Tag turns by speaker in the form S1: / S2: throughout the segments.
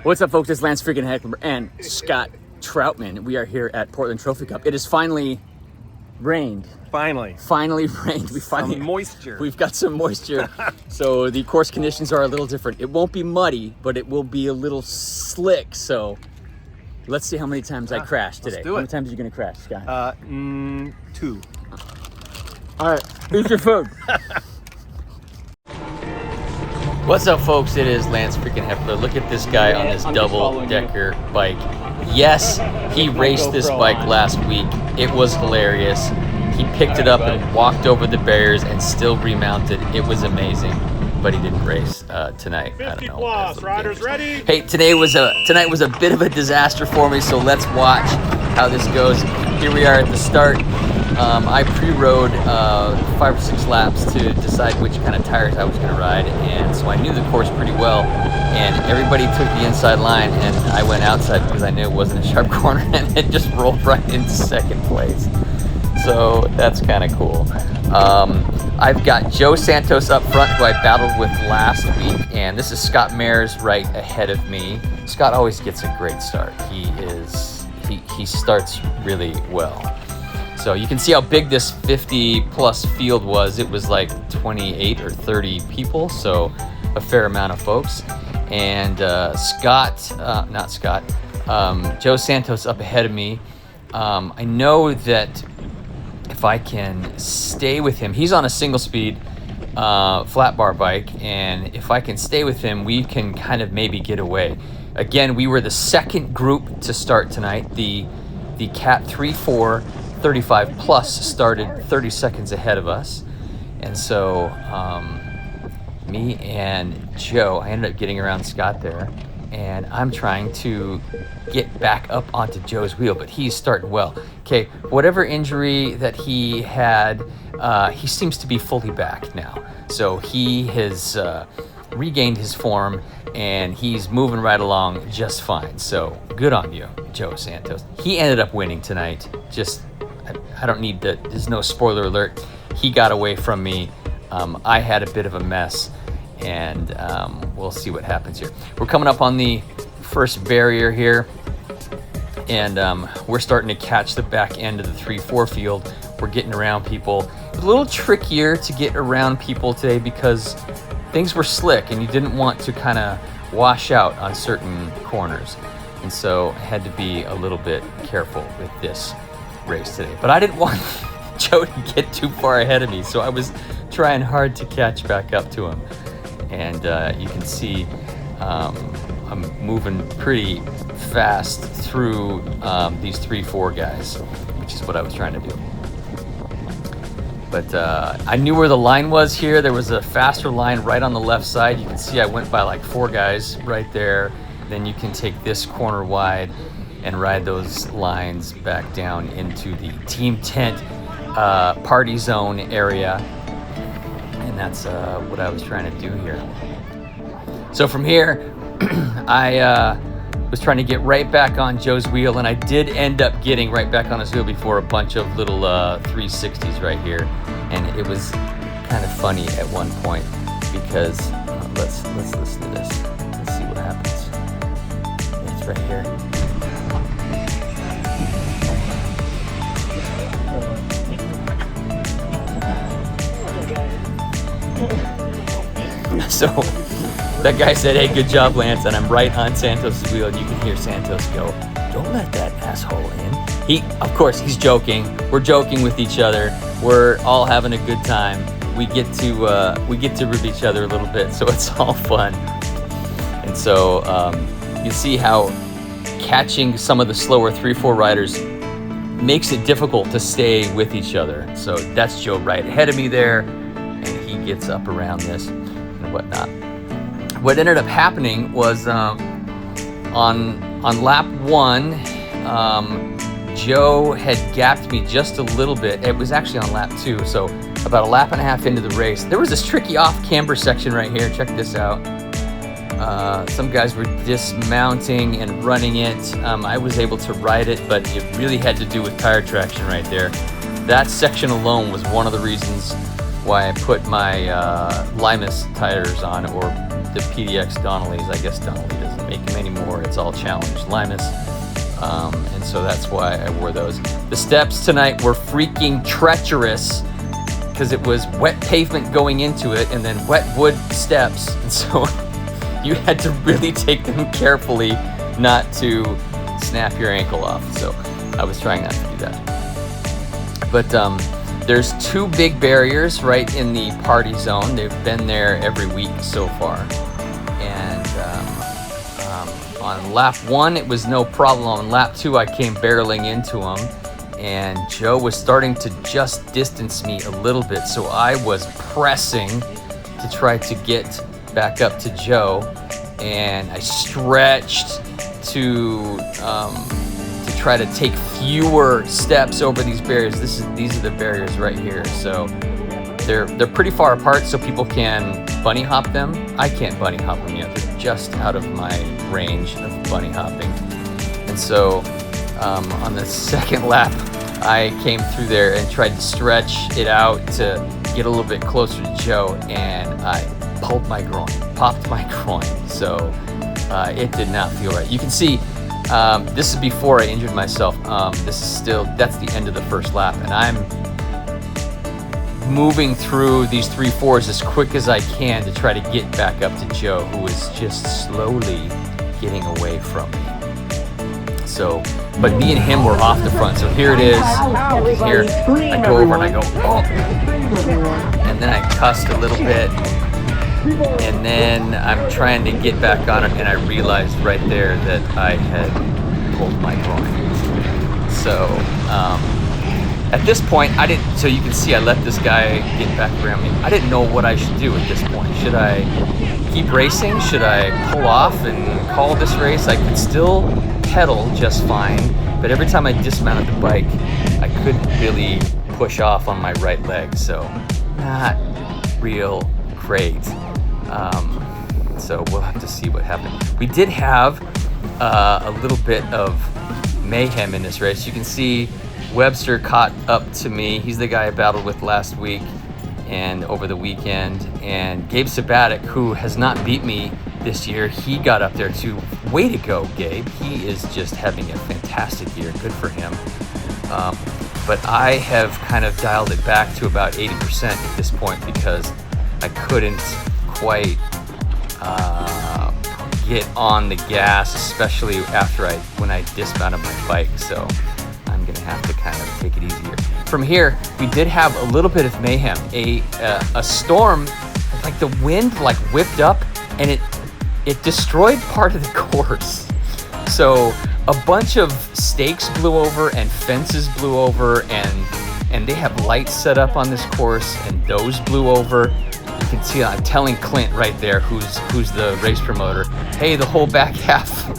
S1: What's up, folks? It's Lance freaking Heckler and Scott Troutman. We are here at Portland Trophy Cup. It has finally rained.
S2: Finally
S1: rained.
S2: Some moisture.
S1: We've got some moisture. So the course conditions are a little different. It won't be muddy, but it will be a little slick. So let's see how many times I crash today. How many times are you going to crash, Scott?
S2: 2.
S1: All right, eat your food. What's up, folks? It is Lance freaking Heppler. Look at this guy on this double-decker bike. Yes, he raced this bike last week. It was hilarious. He picked it up and walked over the barriers and still remounted. It was amazing, but he didn't race tonight. I don't know.
S3: Plus, riders ready?
S1: Hey, tonight was a bit of a disaster for me, so let's watch how this goes. Here we are at the start. I pre-rode 5 or 6 laps to decide which kind of tires I was going to ride, and so I knew the course pretty well, and everybody took the inside line, and I went outside because I knew it wasn't a sharp corner, and it just rolled right into second place. So that's kind of cool. I've got Joe Santos up front, who I battled with last week, and this is Scott Mayers right ahead of me. Scott always gets a great start. He starts really well. So you can see how big this 50-plus field was. It was like 28 or 30 people, so a fair amount of folks. And Joe Santos up ahead of me. I know that if I can stay with him, he's on a single-speed flat bar bike, and if I can stay with him, we can kind of maybe get away. Again, we were the second group to start tonight. The Cat 3-4 35 plus started 30 seconds ahead of us, and so me and Joe, I ended up getting around Scott there, and I'm trying to get back up onto Joe's wheel, but he's starting well. Okay, whatever injury that he had, he seems to be fully back now, so he has regained his form, and he's moving right along just fine. So good on you, Joe Santos. He ended up winning tonight. I don't need to, there's no spoiler alert. He got away from me. I had a bit of a mess, and we'll see what happens here. We're coming up on the first barrier here, and we're starting to catch the back end of the 3-4 field. We're getting around people. It's a little trickier to get around people today because things were slick, and you didn't want to kind of wash out on certain corners. And so I had to be a little bit careful with this race today, but I didn't want Joe to get too far ahead of me, so I was trying hard to catch back up to him. And you can see I'm moving pretty fast through these 3-4 guys, which is what I was trying to do. But I knew where the line was here. There was a faster line right on the left side. You can see I went by like 4 guys right there. Then you can take this corner wide and ride those lines back down into the team tent party zone area. And that's what I was trying to do here. So from here, I was trying to get right back on Joe's wheel, and I did end up getting right back on his wheel before a bunch of little 360s right here. And it was kind of funny at one point because let's listen to this. Let's see what happens. It's right here. So that guy said, "Hey, good job, Lance," and I'm right on Santos' wheel, and you can hear Santos go, "Don't let that asshole in." Of course, he's joking. We're joking with each other. We're all having a good time. We get to rib each other a little bit, so it's all fun. And so you see how catching some of the slower 3-4 riders makes it difficult to stay with each other. So that's Joe right ahead of me there, and he gets up around this and whatnot. What ended up happening was on lap 1, Joe had gapped me just a little bit. It was actually on lap 2, so about a lap and a half into the race. There was this tricky off-camber section right here. Check this out. Some guys were dismounting and running it. I was able to ride it, but it really had to do with tire traction right there. That section alone was one of the reasons why I put my Limus tires on, or the PDX Donnellys. I guess Donnelly doesn't make them anymore. It's all Challenge Limas. And so that's why I wore those. The steps tonight were freaking treacherous because it was wet pavement going into it and then wet wood steps. And so you had to really take them carefully not to snap your ankle off. So I was trying not to do that. But there's 2 big barriers right in the party zone. They've been there every week so far. And on lap 1, it was no problem. On lap 2, I came barreling into them. And Joe was starting to just distance me a little bit. So I was pressing to try to get back up to Joe. And I stretched to try to take fewer steps over these barriers. These are the barriers right here. So they're pretty far apart, so people can bunny hop them. I can't bunny hop them yet. They're just out of my range of bunny hopping. And so on the second lap, I came through there and tried to stretch it out to get a little bit closer to Joe, and I popped my groin. So it did not feel right. You can see this is before I injured myself. That's the end of the first lap, and I'm moving through these 3-4s as quick as I can to try to get back up to Joe, who is just slowly getting away from me. So, but me and him were off the front. So here it is. Here I go over and I go, oh, and then I cussed a little bit. And then I'm trying to get back on him, and I realized right there that I had pulled my groin. So at this point, so you can see I let this guy get back around me. I didn't know what I should do at this point. Should I keep racing? Should I pull off and call this race? I could still pedal just fine, but every time I dismounted the bike, I couldn't really push off on my right leg. So not real great. So we'll have to see what happens. We did have a little bit of mayhem in this race. You can see Webster caught up to me. He's the guy I battled with last week and over the weekend. And Gabe Sabatic, who has not beat me this year, he got up there too. Way to go, Gabe. He is just having a fantastic year. Good for him. But I have kind of dialed it back to about 80% at this point because I couldn't quite get on the gas, especially when I dismounted my bike. So I'm gonna have to kind of take it easier. From here, we did have a little bit of mayhem. A storm, like the wind like whipped up and it destroyed part of the course. So a bunch of stakes blew over and fences blew over, and they have lights set up on this course, and those blew over. You can see I'm telling Clint right there, who's the race promoter, hey, the whole back half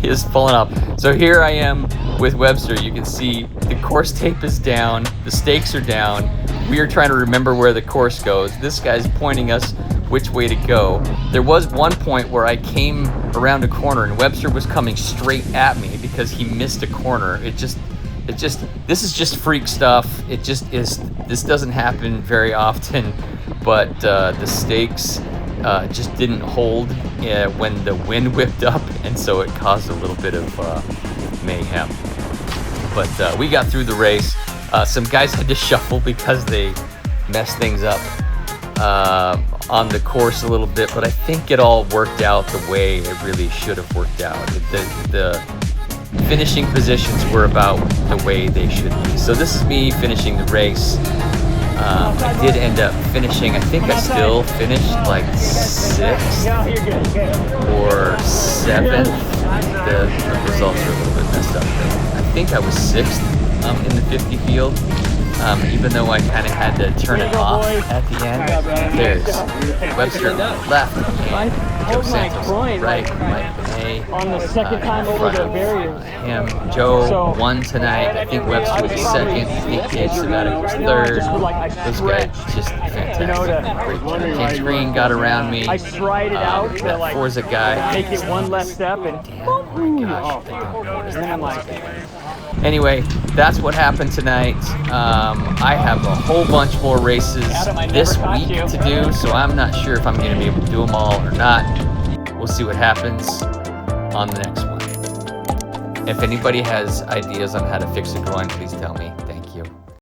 S1: is falling off. So here I am with Webster. You can see the course tape is down, the stakes are down. We are trying to remember where the course goes. This guy's pointing us which way to go. There was one point where I came around a corner and Webster was coming straight at me because he missed a corner. This is just freak stuff. It just is. This doesn't happen very often, but the stakes just didn't hold when the wind whipped up, and so it caused a little bit of mayhem. But we got through the race. Some guys had to shuffle because they messed things up on the course a little bit, but I think it all worked out the way it really should have worked out. The finishing positions were about the way they should be. So this is me finishing the race. I did end up finishing, I think I still finished like 6th or 7th. The results are a little bit messed up. I think I was 6th in the 50 field, even though I kind of had to turn it off at the end. There's Webster on the left, and Joe Santos on the right, Mike Benet
S3: on the second time over the barrier.
S1: Him, Joe won tonight. I think Webster was second. I think Gabe Sabatic was third. Those guys just fantastic. Great job. James Green got around me.
S3: I tried it out to like
S1: Forza guy.
S3: take it one less step and
S1: Oh my gosh, I don't notice that was a big one. Anyway, that's what happened tonight. I have a whole bunch more races
S3: Adam, I never
S1: this
S3: caught
S1: week
S3: you.
S1: to do, so I'm not sure if I'm going to be able to do them all or not. We'll see what happens on the next one. If anybody has ideas on how to fix a groin, please tell me.